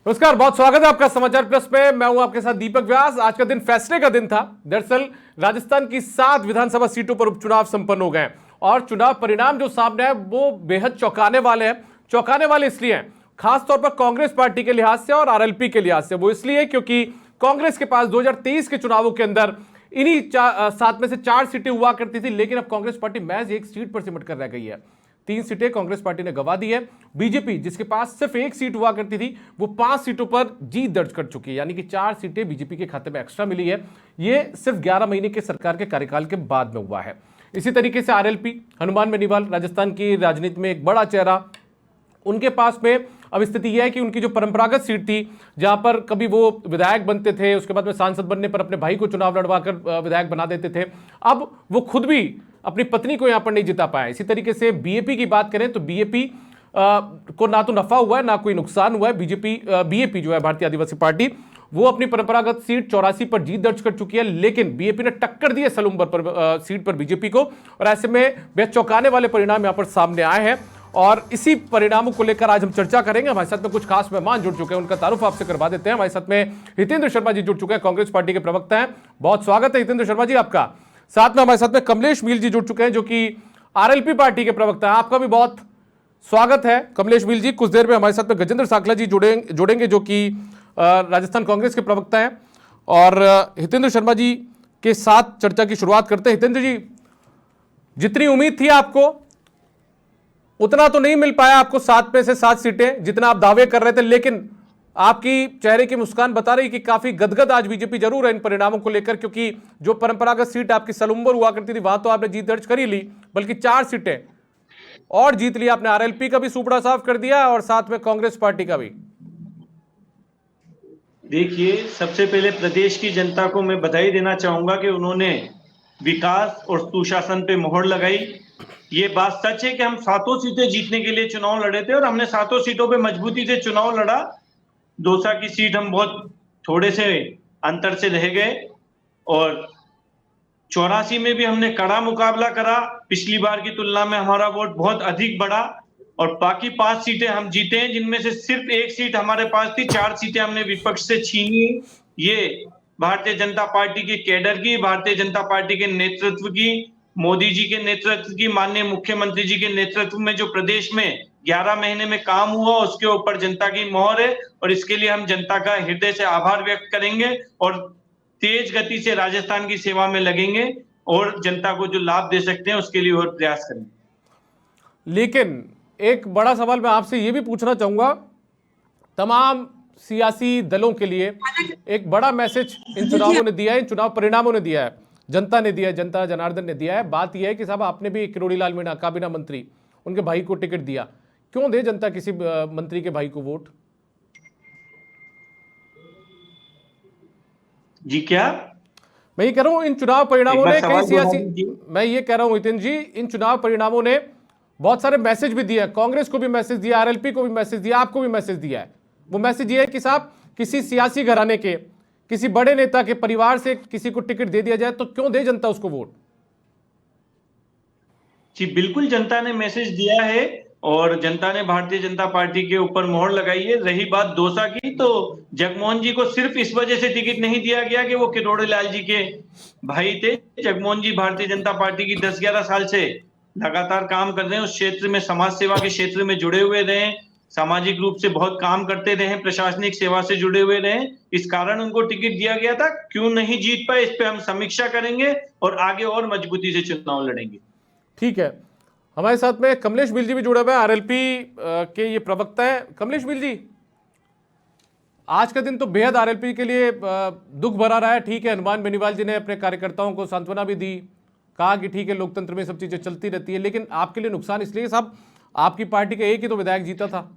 नमस्कार, बहुत स्वागत है आपका समाचार प्लस में। मैं हूं आपके साथ दीपक व्यास। आज का दिन फैसले का दिन था। दरअसल राजस्थान की 7 विधानसभा सीटों पर उपचुनाव संपन्न हो गए और चुनाव परिणाम जो सामने है वो बेहद चौंकाने वाले हैं। चौंकाने वाले इसलिए हैं, खासतौर पर कांग्रेस पार्टी के लिहाज से और आरएलपी के लिहाज से। वो इसलिए क्योंकि कांग्रेस के पास 2023 के चुनावों के अंदर इन्हीं 7 में से 4 सीटें हुआ करती थी, लेकिन अब कांग्रेस पार्टी महज एक सीट पर सिमट कर रह गई है। 3 सीटें कांग्रेस पार्टी ने गंवा दी है। बीजेपी, जिसके पास सिर्फ एक सीट हुआ करती थी, वो 5 सीटों पर जीत दर्ज कर चुकी है, यानी कि 4 सीटें बीजेपी के खाते में एक्स्ट्रा मिली है। ये सिर्फ 11 महीने के सरकार के कार्यकाल के बाद में हुआ है। इसी तरीके से आरएलपी, हनुमान बेनीवाल, राजस्थान की राजनीति में एक बड़ा चेहरा, उनके पास में अब स्थिति यह है कि उनकी जो परंपरागत सीट थी, जहां पर कभी वो विधायक बनते थे, उसके बाद में सांसद बनने पर अपने भाई को चुनाव लड़वाकर विधायक बना देते थे, अब वो खुद भी अपनी पत्नी को यहां पर नहीं जिता पाए। इसी तरीके से बीएपी की बात करें तो बीएपी को ना तो नफा हुआ है ना कोई नुकसान हुआ है। बीएपी जो है, भारतीय आदिवासी पार्टी, वो अपनी परंपरागत सीट 84 पर जीत दर्ज कर चुकी है, लेकिन बीएपी ने टक्कर दी है सलूम्बर पर सीट पर बीजेपी को, और ऐसे में बेहद चौंकाने वाले परिणाम यहां पर सामने आए हैं। और इसी परिणामों को लेकर आज हम चर्चा करेंगे। हमारे साथ में कुछ खास मेहमान जुड़ चुके हैं, उनका तारुफ आपसे करवा देते हैं। हमारे साथ में हितेंद्र शर्मा जी जुड़ चुके हैं, कांग्रेस पार्टी के प्रवक्ता हैं। बहुत स्वागत है हितेंद्र शर्मा जी आपका। साथ में हमारे साथ में कमलेश मील जी जुड़ चुके हैं, जो कि आरएलपी पार्टी के प्रवक्ता हैं। आपका भी बहुत स्वागत है कमलेश मील जी। कुछ देर में हमारे साथ में गजेंद्र साकला जी जुड़ेंगे, जो कि राजस्थान कांग्रेस के प्रवक्ता हैं। और हितेंद्र शर्मा जी के साथ चर्चा की शुरुआत करते हैं। हितेंद्र जी, जितनी उम्मीद थी आपको उतना तो नहीं मिल पाया आपको, 7 में से 7 सीटें जितना आप दावे कर रहे थे, लेकिन आपकी चेहरे की मुस्कान बता रही कि काफी गदगद आज बीजेपी जरूर है इन परिणामों को लेकर, क्योंकि जो परंपरागत सीट आपकी सलूम्बर हुआ करती थी वहां तो आपने जीत दर्ज कर ही ली, बल्कि 4 सीटें और जीत ली आपने। आरएलपी का भी सुपड़ा साफ कर दिया और साथ में कांग्रेस पार्टी का भी। देखिए, सबसे पहले प्रदेश की जनता को मैं बधाई देना चाहूंगा कि उन्होंने विकास और सुशासन पे मोहर लगाई। ये बात सच है कि हम 7 सीटें जीतने के लिए चुनाव लड़े थे और हमने 7 सीटों पे मजबूती से चुनाव लड़ा। दौसा की सीट हम बहुत थोड़े से अंतर से रह गए और 84 में भी हमने कड़ा मुकाबला करा। पिछली बार की तुलना में हमारा वोट बहुत अधिक बढ़ा और बाकी 5 सीटें हम जीते हैं, जिनमें से सिर्फ एक सीट हमारे पास थी। 4 सीटें हमने विपक्ष से छीनी। ये भारतीय जनता पार्टी की कैडर की, भारतीय जनता पार्टी के नेतृत्व की, मोदी जी के नेतृत्व की, माननीय मुख्यमंत्री जी के नेतृत्व में जो प्रदेश में 11 महीने में काम हुआ, उसके ऊपर जनता की मोहर है और इसके लिए हम जनता का हृदय से आभार व्यक्त करेंगे और तेज गति से राजस्थान की सेवा में लगेंगे और जनता को जो लाभ दे सकते हैं उसके लिए और प्रयास करेंगे। लेकिन एक बड़ा सवाल मैं आपसे यह भी पूछना चाहूंगा, तमाम सियासी दलों के लिए एक बड़ा मैसेज इन चुनावों ने दिया है, इन चुनाव परिणामों ने दिया है, जनता ने दिया है, जनता जनार्दन ने दिया है। बात यह है कि साहब, आपने भी किरोड़ी लाल मीणा, काबीना मंत्री, उनके भाई को टिकट दिया। क्यों दे जनता किसी मंत्री के भाई को वोट? जी क्या? मैं ये कह रहा हूं, इन चुनाव परिणामों ने कई सियासी, दीजिए। मैं ये कह रहा हूं हितेंद्र जी, इन चुनाव परिणामों ने बहुत सारे मैसेज भी दिए हैं। कांग्रेस को भी मैसेज दिया, आरएलपी को भी मैसेज दिया, आपको भी मैसेज दिया है। वो मैसेज ये है कि साहब, किसी सियासी घराने के, किसी बड़े नेता के परिवार से किसी को टिकट दे दिया जाए तो क्यों दे जनता उसको वोट? जी बिल्कुल, जनता ने मैसेज दिया है और जनता ने भारतीय जनता पार्टी के ऊपर मोहर लगाई है। रही बात दौसा की, तो जगमोहन जी को सिर्फ इस वजह से टिकट नहीं दिया गया कि वो किरोड़ी लाल जी के भाई थे। जगमोहन जी भारतीय जनता पार्टी की 10-11 साल से लगातार काम कर रहे हैं, उस क्षेत्र में, समाज सेवा के क्षेत्र में जुड़े हुए रहे, सामाजिक रूप से बहुत काम करते रहे, प्रशासनिक सेवा से जुड़े हुए रहे। इस कारण उनको टिकट दिया गया था। क्यों नहीं जीत पाए, इस पे हम समीक्षा करेंगे और आगे और मजबूती से चुनाव लड़ेंगे। ठीक है, हमारे साथ में कमलेश मिल जी भी जुड़े हुए हैं, आरएलपी के ये प्रवक्ता है। कमलेश मिल जी, आज का दिन तो बेहद आरएलपी के लिए दुख भरा रहा है। ठीक है, हनुमान बेनीवाल जी ने अपने कार्यकर्ताओं को सांत्वना भी दी, कहा कि ठीक है, लोकतंत्र में सब चीजें चलती रहती है, लेकिन आपके लिए नुकसान इसलिए साहब, आपकी पार्टी का एक ही तो विधायक जीता था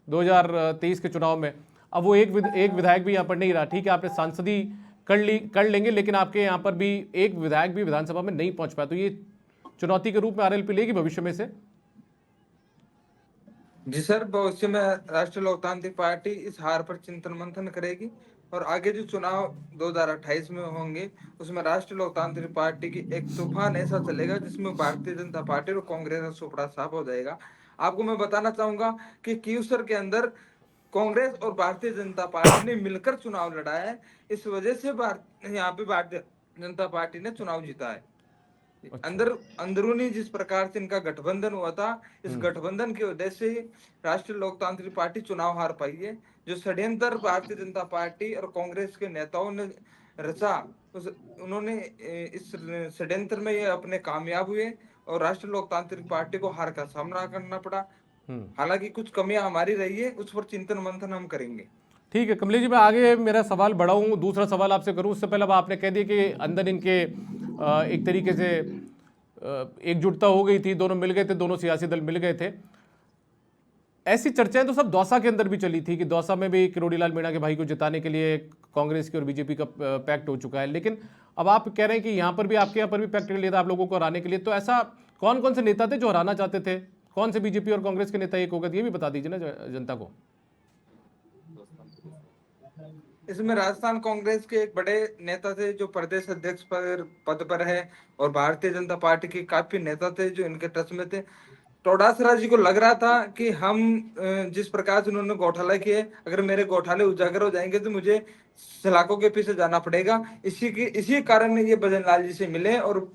2023 के चुनाव में। अब वो एक विधायक भी यहाँ पर नहीं रहा। ठीक है, आपने सांसदी कर लेंगे, लेकिन आपके यहाँ पर भी एक विधायक भी विधानसभा में नहीं पहुंच पाया, तो ये चुनौती के रूप में आरएलपी लेगी भविष्य में से? जी सर, भविष्य में राष्ट्रीय लोकतांत्रिक पार्टी इस हार पर चिंतन मंथन करेगी और आगे जो चुनाव 2028 में होंगे उसमें राष्ट्रीय लोकतांत्रिक पार्टी की एक तूफान ऐसा चलेगा जिसमें भारतीय जनता पार्टी और कांग्रेस का सुपड़ा साफ हो जाएगा। आपको मैं बताना चाहूंगा कि क्यूसर के अंदर कांग्रेस और भारतीय जनता पार्टी ने मिलकर चुनाव लड़ा है। इस वजह से यहाँ पे भारतीय जनता पार्टी ने चुनाव जीता है। अंदरूनी जिस प्रकार से इनका गठबंधन हुआ था, इस गठबंधन की वजह से ही राष्ट्रीय लोकतांत्रिक पार्टी चुनाव हार पाई है। जो षड्यंत्र भारतीय जनता पार्टी और कांग्रेस के नेताओं ने रचा, उन्होंने इस षड्यंत्र में ये अपने कामयाब हुए और राष्ट्रीय लोकतांत्रिक पार्टी को हार का सामना करना पड़ा। हालांकि कुछ कमियां हमारी रही है, उस पर चिंतन मंथन हम करेंगे। ठीक है कमलेश जी, मैं आगे मेरा सवाल बढ़ाऊं, दूसरा सवाल आपसे करूं उससे पहले अब आपने कह दिया कि अंदर इनके एक तरीके से एकजुटता हो गई थी, दोनों मिल गए थे, दोनों सियासी दल मिल गए थे। ऐसी चर्चाएं तो सब दौसा के अंदर भी चली थी कि दौसा में भी किरोड़ीलाल मीणा के भाई को जिताने के लिए कांग्रेस की और बीजेपी का पैक्ट हो चुका है, लेकिन अब आप कह रहे हैं कि यहाँ पर भी, आपके यहाँ पर भी पैक्ट कर लिया था आप लोगों को हराने के लिए। तो ऐसा कौन कौन से नेता थे जो हराना चाहते थे? कौन से बीजेपी और कांग्रेस के नेता एक हो गए, ये भी बता दीजिए ना जनता को। इसमें राजस्थान कांग्रेस के एक बड़े नेता थे जो प्रदेश अध्यक्ष पद पर है, और भारतीय जनता पार्टी के काफी नेता थे जो इनके टच में थे। चौटासरा जी को लग रहा था कि हम जिस प्रकार से उन्होंने घोटाला किए, अगर मेरे घोटाले उजागर हो जाएंगे तो मुझे सलाखों के पीछे जाना पड़ेगा। इसी कारण ये भजन लाल जी से मिले और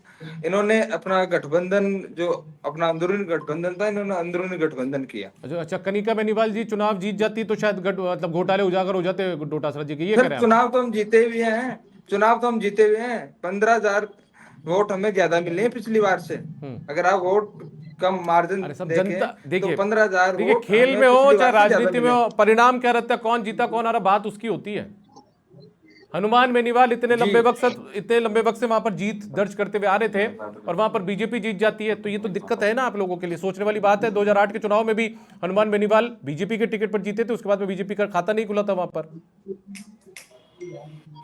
इन्होंने अपना गठबंधन, जो अपना अंदरूनी गठबंधन था, इन्होंने अंदरूनी गठबंधन किया। अच्छा, कनिका बेनीवाल जी चुनाव जीत जाती तो शायद मतलब घोटाले उजागर हो जाते डोटासरा जी के, ये कह रहे हैं? चुनाव तो हम जीते हुए हैं, 15,000 वोट हमें ज्यादा मिले हैं पिछली बार से। अगर आप वोट कम मार्जिन सब जनता देखिए, तो 15,000 देखिए खेल में हो चाहे राजनीति में हो, परिणाम क्या रहता है, कौन जीता कौन हारा, बात उसकी होती है। हनुमान बेनीवाल इतने लंबे वक्त से वहां पर जीत दर्ज करते हुए आ रहे थे और वहां पर बीजेपी जीत जाती है, तो ये तो दिक्कत है ना आप लोगों के लिए, सोचने वाली बात है। 2008 के चुनाव में भी हनुमान बेनीवाल बीजेपी के टिकट पर जीते थे, उसके बाद में बीजेपी का खाता नहीं खुला था वहां पर।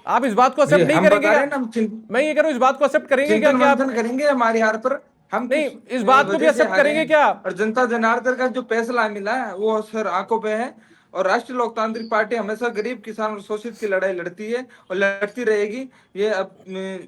आप इस बात को एक्सेप्ट नहीं करेंगे? मैं ये कह रहा हूं, इस बात को एक्सेप्ट करेंगे क्या कि आप करेंगे हमारी हार पर? हम नहीं, इस बात को भी एक्सेप्ट करेंगे क्या? और जनता जनार्दन का जो फैसला मिला है वो सर आंखों पे है, और राष्ट्रीय लोकतांत्रिक पार्टी हमेशा गरीब, किसान और शोषित की लड़ाई लड़ती है और लड़ती रहेगी। ये अब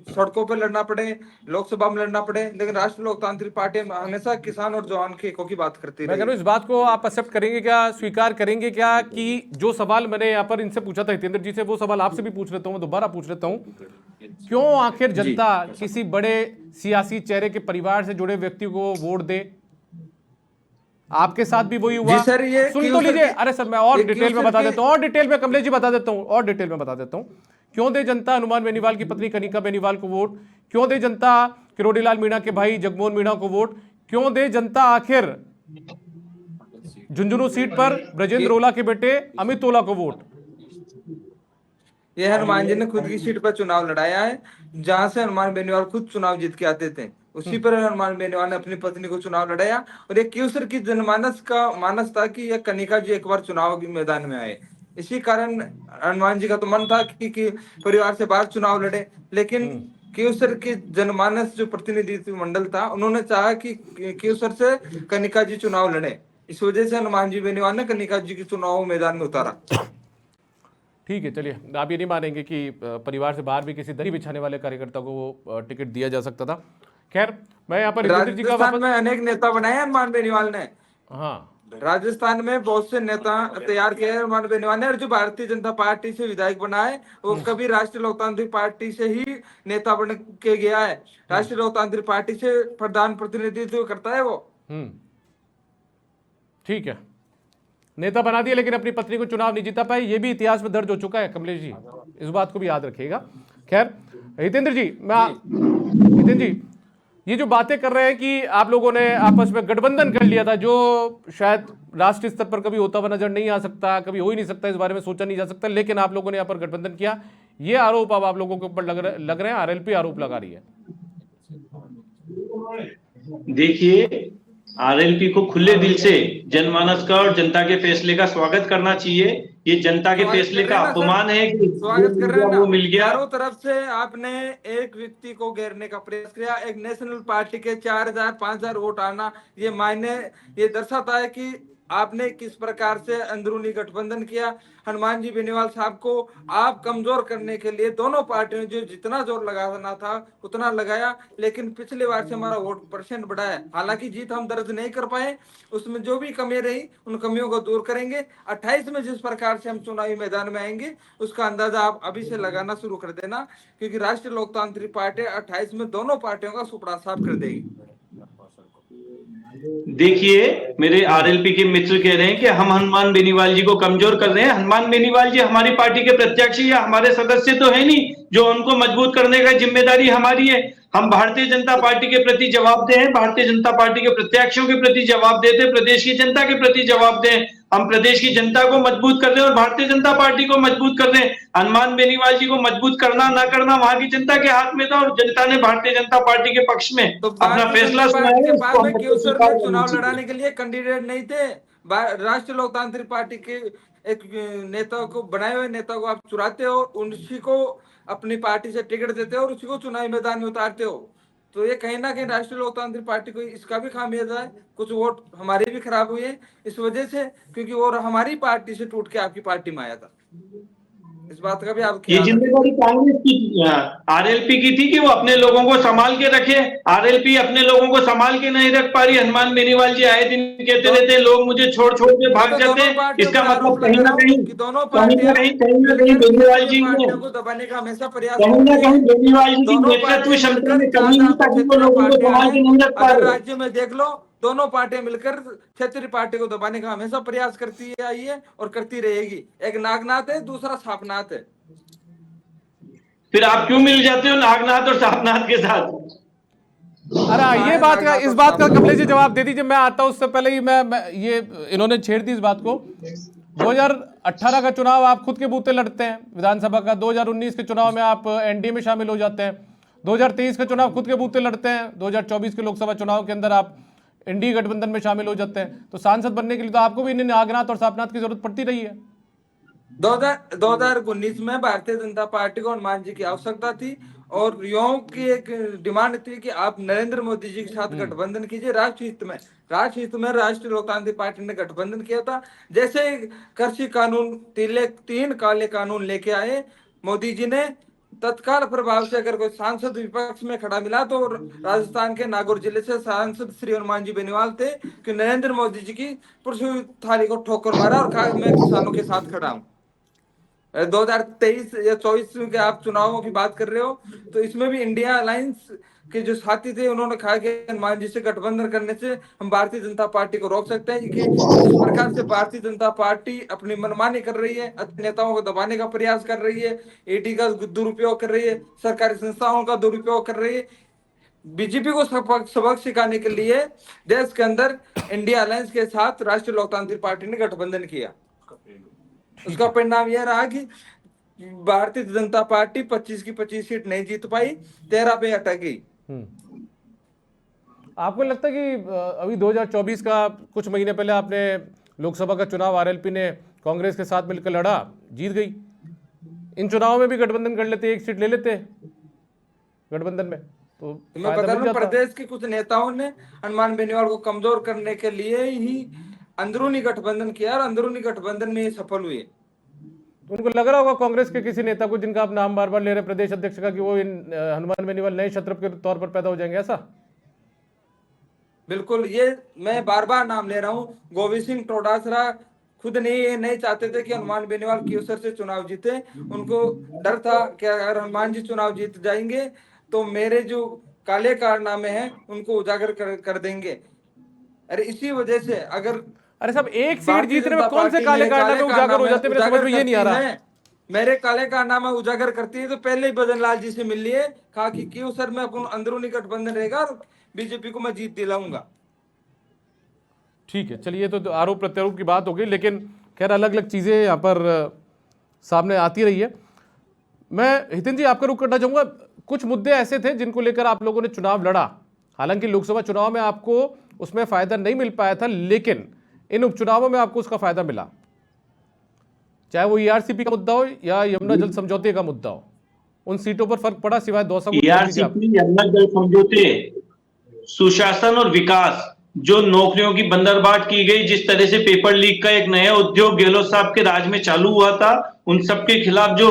सड़कों पे लड़ना पड़े, लोकसभा में लड़ना पड़े, लेकिन राष्ट्रीय लोकतांत्रिक पार्टी हमेशा किसान और जवान के हितों की बात करती मैं कह रहा हूं, इस बात को आप एक्सेप्ट करेंगे क्या, स्वीकार करेंगे क्या कि जो सवाल मैंने यहाँ पर इनसे पूछा था हितेंद्र जी से, वो सवाल आपसे भी पूछ लेता हूँ, दोबारा पूछ लेता हूँ। क्यों आखिर जनता किसी बड़े सियासी चेहरे के परिवार से जुड़े व्यक्ति को वोट दे? आपके साथ भी वही हुआ। सर, ये सुन तो लीजिए। अरे सर, मैं और डिटेल में बता देता हूं, और डिटेल में कमलेश जी बता देता हूं, और डिटेल में बता देता हूं। क्यों दे जनता हनुमान बेनीवाल की पत्नी कनिका बेनीवाल को वोट? क्यों दे जनता किरोड़ीलाल मीणा के भाई जगमोहन मीणा को वोट? क्यों दे जनता आखिर झुंझुनू सीट पर ब्रजेंद्र ओला के बेटे अमित ओला को वोट? ये हनुमान जी ने खुद की सीट पर चुनाव लड़ाया है, जहां से हनुमान बेनीवाल खुद चुनाव जीत के आते थे। उसी पर हनुमान बेनीवाल ने अपनी पत्नी को चुनाव लड़ाया, और ये क्यूसर की जनमानस का मानस था कि यह कनिका जी एक बार चुनाव के मैदान में आए। इसी कारण हनुमान जी का तो मन था कि परिवार से बाहर चुनाव लड़े, लेकिन क्यूसर की जनमानस जो प्रतिनिधित्व मंडल था, उन्होंने चाहा कि क्यूसर से कनिका जी चुनाव लड़े। इस वजह से हनुमान जी बेनीवाल ने कनिका जी के चुनाव मैदान में उतारा। ठीक है, चलिए, आप ये नहीं मानेंगे कि परिवार से बाहर भी किसी दरी बिछाने वाले कार्यकर्ता को वो टिकट दिया जा सकता था। खैर, मैं यहाँ पर राजस्थान में अनेक नेता बनाए हनुमान बेनीवाल ने। हाँ, राजस्थान में बहुत से नेता तैयार किए हनुमान बेनीवाल ने, और जो भारतीय जनता पार्टी से विधायक बनाए वो कभी राष्ट्रीय लोकतांत्रिक पार्टी से ही नेता बन के गया है। राष्ट्रीय लोकतांत्रिक पार्टी से प्रधान प्रतिनिधित्व करता है वो। ठीक है, नेता बना दिया लेकिन अपनी पत्नी को चुनाव नहीं जीता पाए, ये भी इतिहास में दर्ज हो चुका है कमलेश जी, इस बात को भी याद रखिएगा। खैर हितेंद्र जी, ये जो बातें कर रहे हैं कि आप लोगों ने आपस में गठबंधन कर लिया था, जो शायद राष्ट्रीय स्तर पर कभी होता हुआ नजर नहीं आ सकता, कभी हो ही नहीं सकता, इस बारे में सोचा नहीं जा सकता, लेकिन आप लोगों ने यहाँ पर गठबंधन किया, ये आरोप अब आप लोगों के ऊपर लग रहे हैं। आरएलपी आरोप लगा रही है। देखिए, आरएलपी को खुले दिल से जनमानस का और जनता के फैसले का स्वागत करना चाहिए। ये जनता के फैसले का अपमान है कि स्वागत कर रहे हैं, वो मिल गया। चारों तरफ से आपने एक व्यक्ति को घेरने का प्रयास किया। एक नेशनल पार्टी के 4,000 5,000 वोट आना, ये दर्शाता है कि आपने किस प्रकार से अंदरूनी गठबंधन किया। हनुमान जी बेनीवाल साहब को आप कमजोर करने के लिए दोनों पार्टियों ने जो जितना जोर लगाना था उतना लगाया, लेकिन पिछली बार से हमारा वोट परसेंट बढ़ा है। हालांकि जीत हम दर्ज नहीं कर पाए, उसमें जो भी कमी रही उन कमियों को दूर करेंगे। 28 में जिस प्रकार से हम चुनावी मैदान में आएंगे उसका अंदाजा आप अभी से लगाना शुरू कर देना, क्योंकि राष्ट्रीय लोकतांत्रिक पार्टी 28 में दोनों पार्टियों का सुपड़ा साफ कर देगी। देखिए, मेरे आरएलपी के मित्र कह रहे हैं कि हम हनुमान बेनीवाल जी को कमजोर कर रहे हैं। हनुमान बेनीवाल जी हमारी पार्टी के प्रत्याशी या हमारे सदस्य तो है नहीं जो उनको मजबूत करने का जिम्मेदारी हमारी है। हम भारतीय जनता पार्टी के प्रति जवाबदेह हैं, भारतीय जनता पार्टी के प्रत्याशियों के प्रति जवाबदेह थे, प्रदेश की जनता के प्रति जवाबदेह हैं। हम प्रदेश की जनता को मजबूत कर रहे हैं और भारतीय जनता पार्टी को मजबूत कर रहे हैं। हनुमान बेनीवाल जी को मजबूत करना ना करना वहां की जनता के हाथ में था और जनता ने भारतीय जनता पार्टी के पक्ष में तो अपना फैसला सुनाया है, उसको हम क्यों सर स्वीकार करना चुनाव चाहिए। लड़ाने के लिए कैंडिडेट नहीं थे। राष्ट्रीय लोकतांत्रिक पार्टी के एक नेता को, बनाए हुए नेता को आप चुराते हो, उसी को अपनी पार्टी से टिकट देते हो और उसी को चुनावी मैदान में उतारते हो। तो ये कहीं ना कहीं राष्ट्रीय लोकतांत्रिक पार्टी को इसका भी खामियाजा है। कुछ वोट हमारे भी खराब हुए इस वजह से, क्योंकि वो हमारी पार्टी से टूट के आपकी पार्टी में आया था। इस बात का भी आप ये जिम्मेदारी कांग्रेस की आरएलपी की थी कि वो अपने लोगों को संभाल के रखे। आरएलपी अपने लोगों को संभाल के नहीं रख पा रही। हनुमान बेनीवाल जी आए दिन कहते रहते हैं लोग मुझे छोड़ छोड़ के भाग जाते हैं। इसका मतलब कहीं ना कहीं बेनीवाल जी ने को दबाने का हमेशा प्रयास कहीं ना कहीं बेनीवाल जी की नेतृत्व क्षमता में कमी नहीं ताकि वो लोगों को संभाल के नहीं रख पा अगर रहे। राज्य में देख लो, दोनों पार्टियां मिलकर क्षेत्रीय पार्टी को दबाने का हमेशा प्रयास करती आई है और करती रहेगी। एक नागनाथ है, दूसरा सापनाथ है। फिर आप क्यों मिल जाते हो नागनाथ और सापनाथ के साथ? अरे ये बात का, इस बात का कमलेश जी जवाब दे दीजिए। मैं आता हूं, उससे पहले ही मैं ये इन्होंने छेड़ दी इस बात को। 2018 का चुनाव आप खुद के बूते लड़ते हैं विधानसभा का, 2019 के चुनाव में आप एनडीए में शामिल हो जाते हैं, 2023 का चुनाव खुद के बूते लड़ते हैं, 2024 के लोकसभा चुनाव के अंदर आप एनडीए गठबंधन में शामिल हो जाते हैं। तो सांसद बनने के लिए तो आपको भी नागनाथ और सापनाथ की जरूरत पड़ती रही है। 2019 में भारतीय जनता पार्टी को हनुमान जी की आवश्यकता थी और युवाओं की एक डिमांड थी कि आप नरेंद्र मोदी जी के साथ गठबंधन कीजिए राष्ट्र हित में। राष्ट्रीय लोकतांत्रिक पार्टी ने गठबंधन किया था। जैसे कृषि कानून, 3 काले कानून लेके आए मोदी जी ने, तत्काल प्रभाव से अगर कोई सांसद विपक्ष में खड़ा मिला तो राजस्थान के नागौर जिले से सांसद श्री हनुमान जी बेनीवाल थे कि नरेंद्र मोदी जी की पुरस्कार थाली को ठोकर मारा और कहा मैं किसानों के साथ खड़ा हूं। 2023 या 24 के आप चुनावों की बात कर रहे हो, तो इसमें भी इंडिया अलायंस के जो साथी थे उन्होंने कहा कि हनुमान जी से गठबंधन करने से हम भारतीय जनता पार्टी को रोक सकते हैं। कि जिस प्रकार से भारतीय जनता पार्टी अपनी मनमानी कर रही है, नेताओं को दबाने का प्रयास कर रही है, ईडी का दुरुपयोग कर रही है, सरकारी संस्थाओं का दुरुपयोग कर रही है, बीजेपी को सबक सिखाने के लिए देश के अंदर इंडिया अलायंस के साथ राष्ट्रीय लोकतांत्रिक पार्टी ने गठबंधन किया। उसका परिणाम यह रहा कि भारतीय जनता पार्टी 25 की 25 सीट नहीं जीत पाई, 13 पे अटक गई। आपको लगता है कि अभी 2024 का कुछ महीने पहले आपने लोकसभा का चुनाव आरएलपी ने कांग्रेस के साथ मिलकर लड़ा, जीत गई। इन चुनावों में भी गठबंधन कर लेते, एक सीट ले लेते गठबंधन में, तो मैं बता रहा हूं प्रदेश के कुछ नेताओं ने हनुमान बेनीवाल को कमजोर करने के लिए ही अंदरूनी गठबंधन किया और अंदरूनी गठबंधन में सफल हुए। उनको लग रहा होगा कांग्रेस के किसी नेता को, जिनका आप नाम बार बार ले रहे प्रदेश अध्यक्ष का, कि वो हनुमान बेनीवाल नए शत्रु के तौर पर पैदा हो जाएंगे, ऐसा? बिल्कुल, ये मैं बार बार नाम ले रहा हूँ। गोविंद सिंह डोटासरा खुद नहीं चाहते थे कि हनुमान बेनीवाल केसर से चुनाव जीते। उनको डर था कि अगर हनुमान जी चुनाव जीत जाएंगे तो मेरे जो काले कारनामे हैं उनको उजागर कर देंगे। अरे इसी वजह से अगर सब एक सीट जीतने में कौन से काले कारनामे उजागर हो जाते हैं, मेरे समझ में ये नहीं आ रहा। मेरे काले कारनामा उजागर करती है तो पहले ही बदन लाल जी से मिल लिए, कहा कि क्यों सर मैं अपन अंदरूनी गठबंधन रहेगा और बीजेपी को मैं जीत दिलाऊंगा। ठीक है, चलिए, तो आरोप प्रत्यारोप की बात हो गई, लेकिन खैर अलग अलग चीजें यहाँ पर सामने आती रही है। मैं हितिन जी आपका रुख करना चाहूंगा। कुछ मुद्दे ऐसे थे जिनको लेकर आप लोगों ने चुनाव लड़ा, हालांकि लोकसभा चुनाव में आपको उसमें फायदा नहीं मिल पाया था, लेकिन इन उपचुनावों में आपको उसका फायदा मिला, चाहे वो ईआरसीपी का मुद्दा हो या यमुना जल समझौते का मुद्दा हो। उन सीटों पर फर्क पड़ा सिवाय दौसा को। ईआरसीपी, यमुना जल समझौते, सुशासन और विकास, जो नौकरियों की बंदरबाट की गई, जिस तरह से पेपर लीक का एक नया उद्योग गहलोत साहब के राज में चालू हुआ था, उन सबके खिलाफ जो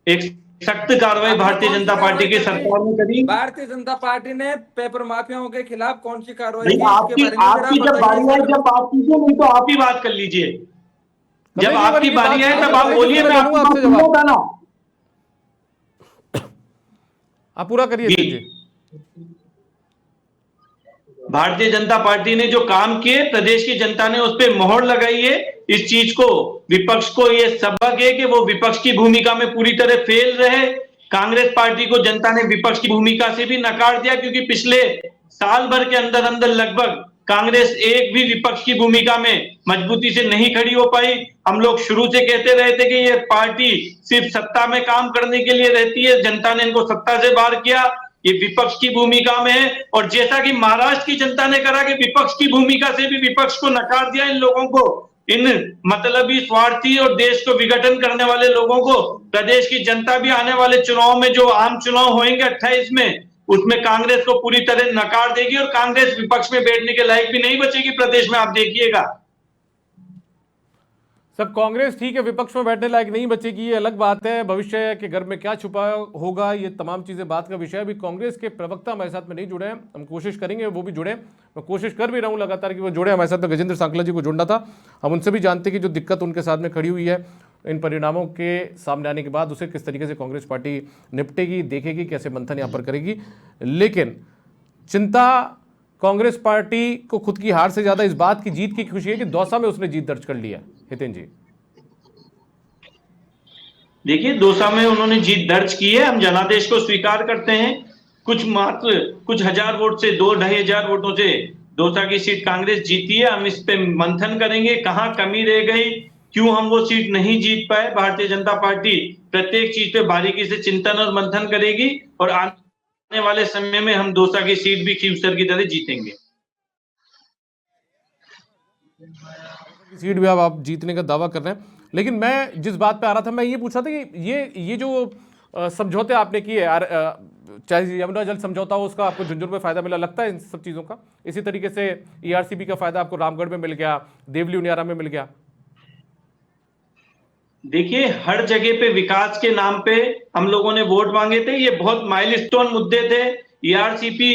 एक सख्त कार्रवाई आपने भारतीय कौन सी जनता पार्टी कार्रवाई की कर दी? सरकार ने करी। भारतीय जनता पार्टी ने पेपर माफियाओं के खिलाफ कौन सी कार्रवाई भाई की, इसके आपकी बारे में जरा आपकी जब बताइए बारी आए सर। जब बात कीजिए, नहीं तो आप ही बात कर लीजिए। कर जब लीजिए आपकी मेरी बारी बात, आए आप तब कर आप लीजिए, बोलिए, फिर मैं मैं आपकी लूंगा बात आपसे सुन जवाब। रहा था ना। आप पूरा करिए जी, जी। भारतीय जनता पार्टी ने जो काम किए, प्रदेश की जनता ने उस पर मोहर लगाई है। इस चीज को विपक्ष को ये सबक है कि वो विपक्ष की भूमिका में पूरी तरह फेल रहे। कांग्रेस पार्टी को जनता ने विपक्ष की भूमिका से भी नकार दिया, क्योंकि पिछले साल भर के अंदर अंदर लगभग कांग्रेस एक भी विपक्ष की भूमिका में मजबूती से नहीं खड़ी हो पाई। हम लोग शुरू से कहते रहे थे कि ये पार्टी सिर्फ सत्ता में काम करने के लिए रहती है, जनता ने इनको सत्ता से बाहर किया, ये विपक्ष की भूमिका में है। और जैसा कि महाराष्ट्र की जनता ने करा कि विपक्ष की भूमिका से भी विपक्ष को नकार दिया, इन लोगों को, इन मतलबी, स्वार्थी और देश को विघटन करने वाले लोगों को प्रदेश की जनता भी आने वाले चुनाव में, जो आम चुनाव होंगे 28 में, उसमें कांग्रेस को पूरी तरह नकार देगी और कांग्रेस विपक्ष में बैठने के लायक भी नहीं बचेगी प्रदेश में, आप देखिएगा। सब कांग्रेस ठीक है, विपक्ष में बैठने लायक नहीं बचेगी, ये अलग बात है। भविष्य के घर में क्या छुपा होगा, ये तमाम चीजें बात का विषय है। अभी कांग्रेस के प्रवक्ता हमारे साथ में नहीं जुड़े हैं, हम कोशिश करेंगे वो भी जुड़े। मैं कोशिश कर भी रहा हूँ लगातार कि वो जुड़े। हमारे साथ में गजेंद्र सांकला जी को जुड़ना था, हम उनसे भी जानते हैं कि जो दिक्कत उनके साथ में खड़ी हुई है इन परिणामों के सामने आने के बाद, उसे किस तरीके से कांग्रेस पार्टी निपटेगी, देखेगी, कैसे मंथन यहाँ पर करेगी। लेकिन चिंता कांग्रेस पार्टी को खुद की हार से ज्यादा इस बात की जीत की खुशी है कि दौसा में उसने जीत दर्ज कर लिया। हितेन जी, देखिए, दौसा में उन्होंने जीत दर्ज की है, हम जनादेश को स्वीकार करते हैं। मात्र कुछ हजार वोट से, 2-2.5 वोटों से दौसा की सीट कांग्रेस जीती है। हम इस पे मंथन करेंगे, कहां कमी रह गई, क्यों हम वो सीट नहीं जीत पाए। भारतीय जनता पार्टी प्रत्येक चीज पे बारीकी से चिंतन और मंथन करेगी और आने वाले समय में हम दौसा की सीट भी खींवसर की तरह जीतेंगे। सीट भी आप जीतने का दावा कर रहे हैं, लेकिन मैं जिस बात पे आ रहा था, मैं ये पूछ रहा था कि ये जो समझौते आपने किए, चाहे यमुना जल समझौता हो, उसका आपको झुंझुनू में फायदा मिला, लगता है इन सब चीजों का? इसी तरीके से ईआरसीबी का फायदा आपको रामगढ़ में मिल गया, देवली उनियारा में मिल गया। देखिए, हर जगह पे विकास के नाम पे हम लोगों ने वोट मांगे थे, ये बहुत माइलस्टोन मुद्दे थे। ईआरसीपी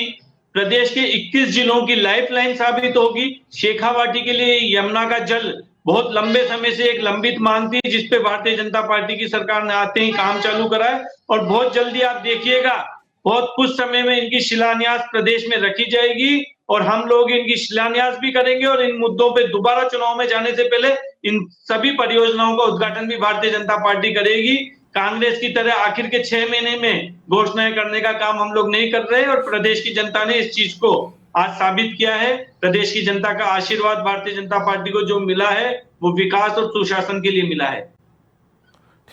प्रदेश के 21 जिलों की लाइफलाइन साबित होगी। शेखावाटी के लिए यमुना का जल बहुत लंबे समय से एक लंबित मांग थी, जिसपे भारतीय जनता पार्टी की सरकार ने आते ही काम चालू करा है और बहुत जल्दी आप देखिएगा, बहुत कुछ समय में इनकी शिलान्यास प्रदेश में रखी जाएगी और हम लोग इनकी शिलान्यास भी करेंगे और इन मुद्दों पे दोबारा चुनाव में जाने से पहले इन सभी परियोजनाओं का उद्घाटन भी भारतीय जनता पार्टी करेगी। कांग्रेस की तरह आखिर के 6 महीने में घोषणाएं करने का काम हम लोग नहीं कर रहे और प्रदेश की जनता ने इस चीज को आज साबित किया है। प्रदेश की जनता का आशीर्वाद भारतीय जनता पार्टी को जो मिला है वो विकास और सुशासन के लिए मिला है।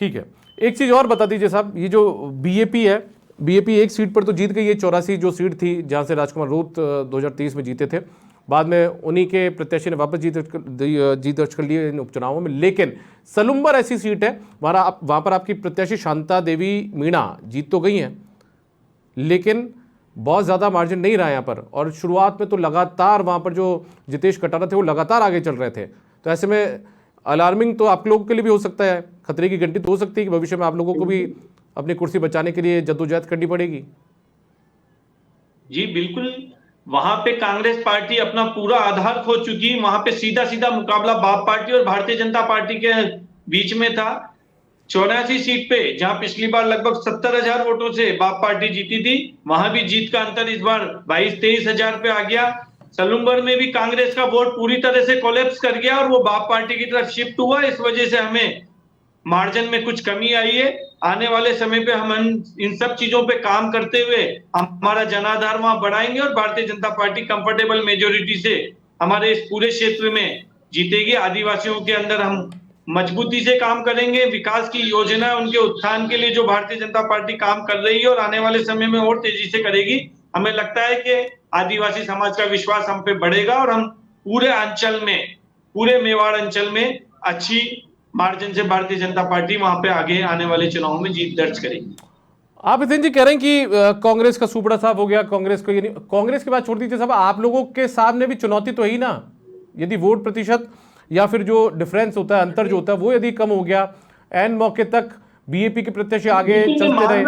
ठीक है, एक चीज और बता दीजिए साहब, ये जो बीएपी है, बीएपी एक सीट पर तो जीत गई है, 84 जो सीट थी जहां से राजकुमार रूत 2023 में जीते थे, बाद में उन्हीं के प्रत्याशी ने वापस जीत दर्ज कर लिए इन उपचुनावों में। लेकिन सलुम्बर ऐसी सीट है, वहां पर आपकी प्रत्याशी शांता देवी मीणा जीत तो गई हैं, लेकिन बहुत ज़्यादा मार्जिन नहीं रहा यहाँ पर। और शुरुआत में तो लगातार वहाँ पर जो जितेश कटारा थे वो लगातार आगे चल रहे थे। तो ऐसे में अलार्मिंग तो आप लोगों के लिए भी हो सकता है, खतरे की घंटी तो हो सकती है कि भविष्य में आप लोगों को भी अपनी कुर्सी बचाने के लिए जद्दोजहद करनी पड़ेगी। जी बिल्कुल, वहां पे कांग्रेस पार्टी अपना पूरा आधार खो चुकी। वहां पे सीधा सीधा मुकाबला बाप पार्टी और भारतीय जनता पार्टी के बीच में था। 84 सीट पे, जहां पिछली बार लगभग 70,000 वोटों से बाप पार्टी जीती थी, वहां भी जीत का अंतर इस बार 22-23 हजार पे आ गया। सलुम्बर में भी कांग्रेस का वोट पूरी तरह से कोलैप्स कर गया और वो बाप पार्टी की तरफ शिफ्ट हुआ। इस वजह से हमें मार्जिन में कुछ कमी आई है। आने वाले समय पे हम इन सब चीजों पे काम करते हुए हमारा जनाधार वहां बढ़ाएंगे और Bharatiya Janata party comfortable majority से हमारे इस पूरे क्षेत्र में जीतेगी। आदिवासियों के अंदर हम मजबूती से काम करेंगे। विकास की योजना, उनके उत्थान के लिए जो भारतीय जनता पार्टी काम कर रही है और आने वाले समय में और तेजी से करेगी, हमें लगता है कि आदिवासी समाज का विश्वास हम पे बढ़ेगा और हम पूरे अंचल में, पूरे मेवाड़ अंचल में अच्छी मार्जिन से भारतीय जनता पार्टी वहां पे आगे आने वाले चुनाव में जीत दर्ज करेगी। आप हितेन जी कह रहे हैं कि कांग्रेस का सुपड़ा साफ हो गया, कांग्रेस को, यानी कांग्रेस की बात छोड़ दीजिए साहब, आप लोगों के सामने भी चुनौती तो है ही ना। यदि वोट प्रतिशत या फिर जो डिफरेंस होता है, अंतर जो होता है, वो यदि कम हो गया, एन मौके तक बीएपी के प्रत्याशी आगे चलते रहे।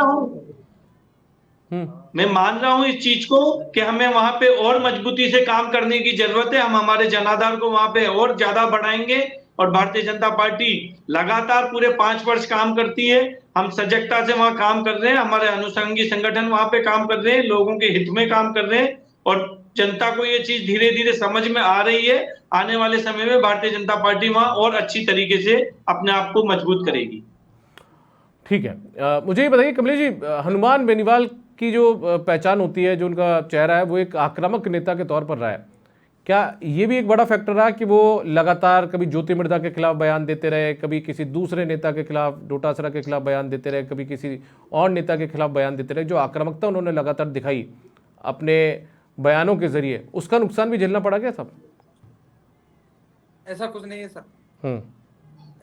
मैं मान रहा हूं इस चीज को कि हमें वहां पे और मजबूती से काम करने की जरूरत है। हम हमारे जनाधार को वहां पे और ज्यादा बढ़ाएंगे और भारतीय जनता पार्टी लगातार पूरे 5 वर्ष काम करती है। हम सजगता से वहां काम कर रहे हैं, हमारे अनुषंगी संगठन वहां पे काम कर रहे हैं, लोगों के हित में काम कर रहे हैं और जनता को ये चीज धीरे धीरे समझ में आ रही है। आने वाले समय में भारतीय जनता पार्टी वहां और अच्छी तरीके से अपने आप को मजबूत करेगी। ठीक है, मुझे ये बताइए कमलेश जी, हनुमान बेनीवाल की जो पहचान होती है, जो उनका चेहरा है, वो एक आक्रामक नेता के तौर पर रहा है। क्या ये भी एक बड़ा फैक्टर रहा कि वो लगातार कभी ज्योति मिर्धा के खिलाफ बयान देते रहे, कभी किसी दूसरे नेता के खिलाफ, डोटासरा के खिलाफ बयान देते रहे, कभी किसी और नेता के खिलाफ बयान देते रहे, जो आक्रामकता उन्होंने लगातार दिखाई अपने बयानों के जरिए, उसका नुकसान भी झेलना पड़ा क्या साहब? ऐसा कुछ नहीं है सर,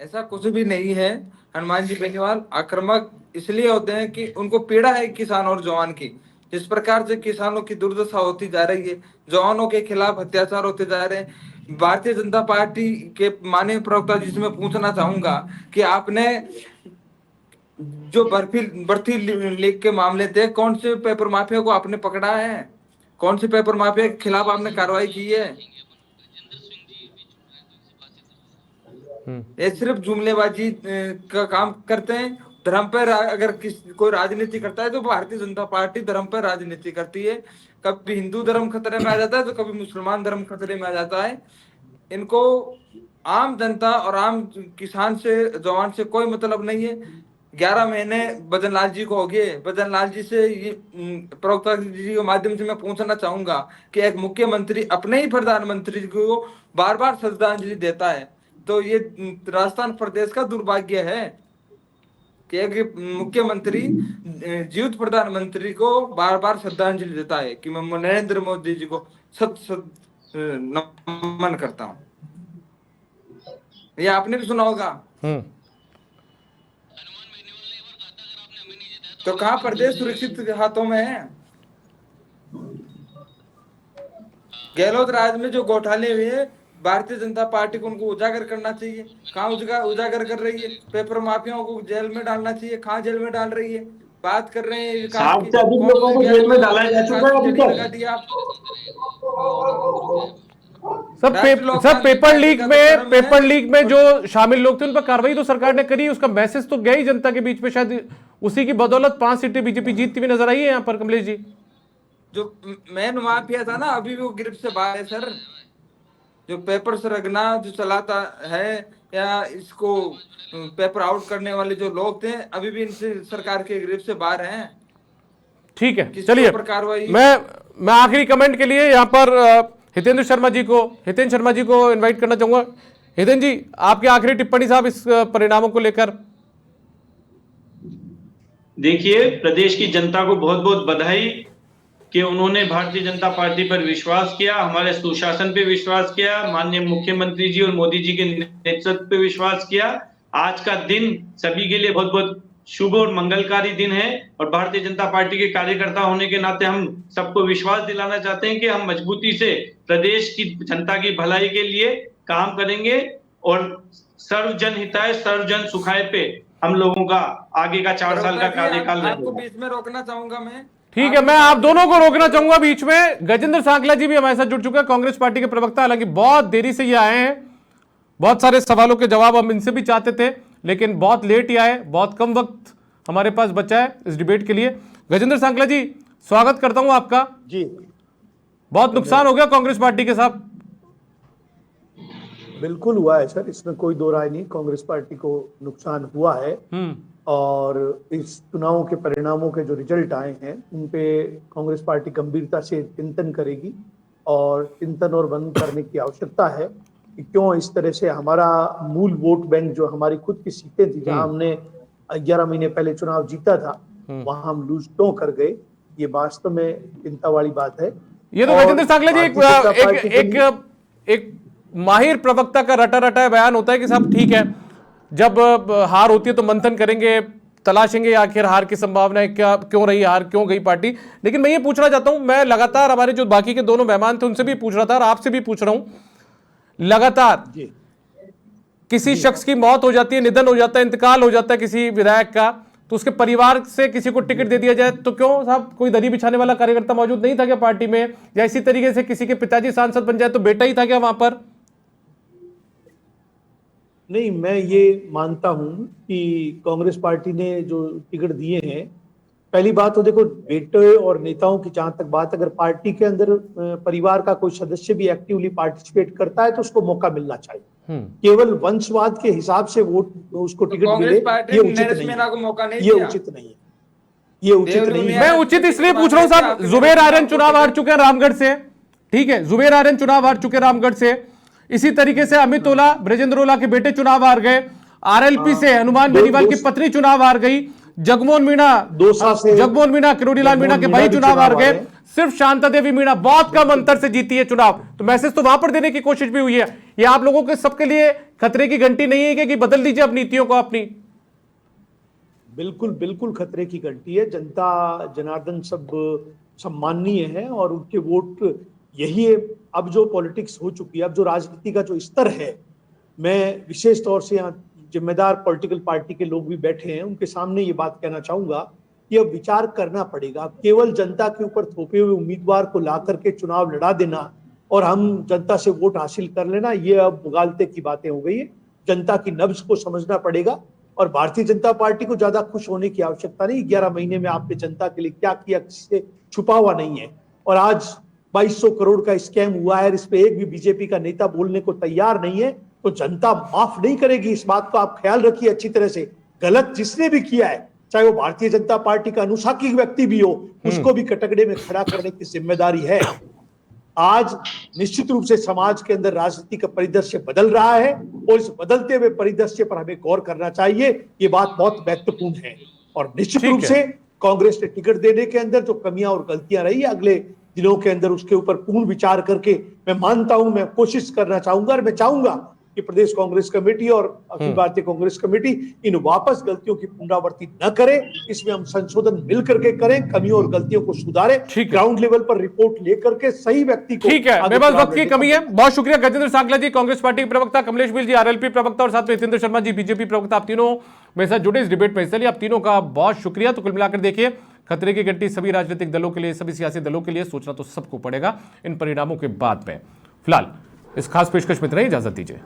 ऐसा कुछ भी नहीं है। हनुमान जी बेनीवाल आक्रामक इसलिए होते हैं कि उनको पीड़ा है किसान और जवान की। जिस प्रकार से किसानों की दुर्दशा होती जा रही है, जवानों के खिलाफ अत्याचार होते जा रहे हैं, भारतीय जनता पार्टी के माननीय प्रवक्ता जी से मैं पूछना चाहूंगा कि आपने जो भर्ती लीक के मामले थे, कौन से पेपर माफिया को आपने पकड़ा है? कौन से पेपर माफिया के खिलाफ आपने कार्रवाई की है? ये सिर्फ जुमलेबाजी का काम करते हैं। धर्म पर अगर कोई राजनीति करता है तो भारतीय जनता पार्टी धर्म पर राजनीति करती है। कभी हिंदू धर्म खतरे में आ जाता है तो कभी मुसलमान धर्म खतरे में आ जाता है। इनको आम जनता और आम किसान से, जवान से कोई मतलब नहीं है। 11 महीने भजन लाल जी को हो गए। भजन लाल जी से ये प्रवक्ता जी के माध्यम से मैं पूछना चाहूंगा कि एक मुख्यमंत्री अपने ही प्रधानमंत्री को बार बार श्रद्धांजलि देता है, तो ये राजस्थान प्रदेश का दुर्भाग्य है कि एक मुख्यमंत्री जीवित प्रधानमंत्री को बार बार श्रद्धांजलि देता है कि मैं नरेंद्र मोदी जी को सत नमन करता हूं। ये आपने भी सुना होगा। तो कहां प्रदेश सुरक्षित हाथों में है? गहलोत राज में जो घोटाले हुए, भारतीय जनता पार्टी को उनको उजागर करना चाहिए। कहाँ उजागर कर रही है? पेपर माफियाओं को जेल में डालना चाहिए, कहाँ जेल में डाल रही है? बात कर रहे हैं विकास की, लोगों को जेल में डाला जा चुका है अभी तक। लगा दिया आप। सब पेपर लीक में जो शामिल लोग थे उन पर कार्रवाई तो सरकार ने करी, उसका मैसेज तो गया ही जनता के बीच में। शायद उसी की बदौलत 5 सीटें बीजेपी जीतती हुई नजर आई है यहाँ पर कमलेश जी। जो मैन माफिया था ना, अभी भी वो गिरफ्त से बाहर है सर। जो पेपर सरगना जो चलाता है या इसको पेपर आउट करने वाले जो लोग थे, अभी भी इनसे सरकार के गिरफ्त से बाहर हैं। ठीक है, चलिए मैं आखिरी कमेंट के लिए यहाँ पर हितेंद्र शर्मा जी को इनवाइट करना चाहूंगा। हितेंद्र जी, आपकी आखिरी टिप्पणी साहब इस परिणामों को लेकर। देखिए, प्रदेश की जनता को बहुत बहुत बधाई कि उन्होंने भारतीय जनता पार्टी पर विश्वास किया, हमारे सुशासन पे विश्वास किया, माननीय मुख्यमंत्री जी और मोदी जी के नेतृत्व पे विश्वास किया। आज का दिन सभी के लिए बहुत बहुत शुभ और मंगलकारी दिन है और भारतीय जनता पार्टी के कार्यकर्ता होने के नाते हम सबको विश्वास दिलाना चाहते हैं कि हम मजबूती से प्रदेश की जनता की भलाई के लिए काम करेंगे और सर्व जन हिताय सर्व जन सुखाय पे हम लोगों का आगे का 4 साल का कार्यकाल रहेगा। आपको बीच में रोकना चाहूंगा मैं। ठीक है, मैं आप दोनों को रोकना चाहूंगा बीच में। गजेंद्र सांकला जी भी हमारे साथ जुड़ चुके हैं, कांग्रेस पार्टी के प्रवक्ता। हालांकि बहुत देरी से ये आए हैं, बहुत सारे सवालों के जवाब हम इनसे भी चाहते थे, लेकिन बहुत लेट ही आए, बहुत कम वक्त हमारे पास बचा है इस डिबेट के लिए। गजेंद्र सांकला जी, स्वागत करता हूं आपका जी। बहुत नुकसान हो गया कांग्रेस पार्टी के साथ। बिल्कुल हुआ है सर, इसमें कोई दो राय नहीं। कांग्रेस पार्टी को नुकसान हुआ है और इस चुनावों के परिणामों के जो रिजल्ट आए हैं उन पे कांग्रेस पार्टी गंभीरता से चिंतन करेगी और चिंतन और बंद करने की आवश्यकता है कि क्यों इस तरह से हमारा मूल वोट बैंक जो हमारी खुद की सीटें थी, जहां हमने 11 महीने पहले चुनाव जीता था, वहां हम लूज क्यों कर गए। ये वास्तव में चिंता वाली बात है। ये तो गजेंद्र सांकला जी एक माहिर प्रवक्ता का रटा रटा बयान होता है कि साहब ठीक है, जब हार होती है तो मंथन करेंगे, तलाशेंगे आखिर हार की संभावना है, क्या क्यों रही हार, क्यों गई पार्टी। लेकिन मैं ये पूछना चाहता हूं, मैं लगातार हमारे जो बाकी के दोनों मेहमान थे उनसे भी पूछ रहा था और आपसे भी पूछ रहा हूं, लगातार जी किसी शख्स की मौत हो जाती है, निधन हो जाता है, इंतकाल हो जाता है किसी विधायक का, तो उसके परिवार से किसी को टिकट दे दिया जाए तो क्यों साहब, कोई दरी बिछाने वाला कार्यकर्ता मौजूद नहीं था क्या पार्टी में? या इसी तरीके से किसी के पिताजी सांसद बन जाए तो बेटा ही था क्या वहां पर? नहीं, मैं ये मानता हूं कि कांग्रेस पार्टी ने जो टिकट दिए हैं, पहली बात तो देखो, बेटे और नेताओं की जहां तक बात, अगर पार्टी के अंदर परिवार का कोई सदस्य भी एक्टिवली पार्टिसिपेट करता है तो उसको मौका मिलना चाहिए। केवल वंशवाद के हिसाब से वोट उसको टिकट मिले, कांग्रेस पार्टी ये ने उचित नरेश नहीं मीणा है। को मौका नहीं ये दिया। उचित नहीं है, ये उचित नहीं है। मैं उचित इसलिए पूछ रहा हूं साहब, जुबेर आर्यन चुनाव हार चुके हैं रामगढ़ से, ठीक है, जुबेर आर्यन चुनाव हार चुके हैं रामगढ़ से, इसी तरीके से अमित ओला, ब्रजेंद्र ओला के बेटे चुनाव हार गए, आरएलपी से हनुमान बेनीवाल की पत्नी चुनाव हार गई, जगमोहन मीणा किरोड़ीलाल मीणा के भाई चुनाव हार गए, सिर्फ शांता देवी मीणा बहुत कम अंतर से जीती है चुनाव। तो मैसेज तो वहां पर देने की कोशिश भी हुई है। ये आप लोगों के सबके लिए खतरे की घंटी नहीं है कि बदल दीजिए अब नीतियों को अपनी? बिल्कुल बिल्कुल खतरे की घंटी है। जनता जनार्दन सब सम्माननीय है और उनके वोट यही है। अब जो पॉलिटिक्स हो चुकी है, अब जो राजनीति का जो स्तर है, मैं विशेष तौर से यहाँ जिम्मेदार पॉलिटिकल पार्टी के लोग भी बैठे हैं, उनके सामने ये बात कहना चाहूंगा कि अब विचार करना पड़ेगा। केवल जनता के ऊपर थोपे हुए उम्मीदवार को ला करके चुनाव लड़ा देना और हम जनता से वोट हासिल कर लेना, ये अब मुगालते की बातें हो गई है। जनता की नब्ज को समझना पड़ेगा और भारतीय जनता पार्टी को ज्यादा खुश होने की आवश्यकता नहीं। 11 महीने में आपने जनता के लिए क्या किया, किससे छुपा हुआ नहीं है। और आज 2200 करोड़ का स्कैम हुआ है, इस पे एक भी बीजेपी का नेता बोलने को तैयार नहीं है, तो जनता माफ नहीं करेगी। इस बात को आप ख्याल रखिए अच्छी तरह से। गलत जिसने भी किया है, चाहे वो भारतीय जनता पार्टी का अनुशाकी व्यक्ति भी हो, उसको भी कटघरे में खड़ा करने की जिम्मेदारी है। आज निश्चित रूप से समाज के अंदर राजनीति का परिदृश्य बदल रहा है और इस बदलते हुए परिदृश्य पर हमें गौर करना चाहिए। ये बात बहुत महत्वपूर्ण है और निश्चित रूप से कांग्रेस ने टिकट देने के अंदर जो कमियां और गलतियां रही, अगले दिनों के अंदर उसके ऊपर पूर्ण विचार करके मैं मानता हूं, मैं कोशिश करना चाहूंगा और मैं चाहूंगा कि प्रदेश कांग्रेस कमेटी और अखिल भारतीय कांग्रेस कमेटी इन वापस गलतियों की पुनरावृत्ति न करे। इसमें हम संशोधन मिल करके करें, कमियों और गलतियों को सुधारें, ग्राउंड लेवल पर रिपोर्ट लेकर के सही व्यक्ति को। ठीक है, मेरे पास वक्त की कमी है। बहुत शुक्रिया गजेंद्र सांगला जी, कांग्रेस पार्टी के प्रवक्ता, कमलेश बिल जी, आरएलपी प्रवक्ता, और साथ में हितेंद्र शर्मा जी, बीजेपी प्रवक्ता। आप तीनों मेरे साथ जुड़े इस डिबेट में हिस्सा लिया, आप तीनों का बहुत शुक्रिया। तो कुल मिलाकर देखिए, खतरे की घंटी सभी राजनीतिक दलों के लिए, सभी सियासी दलों के लिए, सोचना तो सबको पड़ेगा इन परिणामों के बाद में। फिलहाल इस खास पेशकश में इतना ही, इजाजत दीजिए।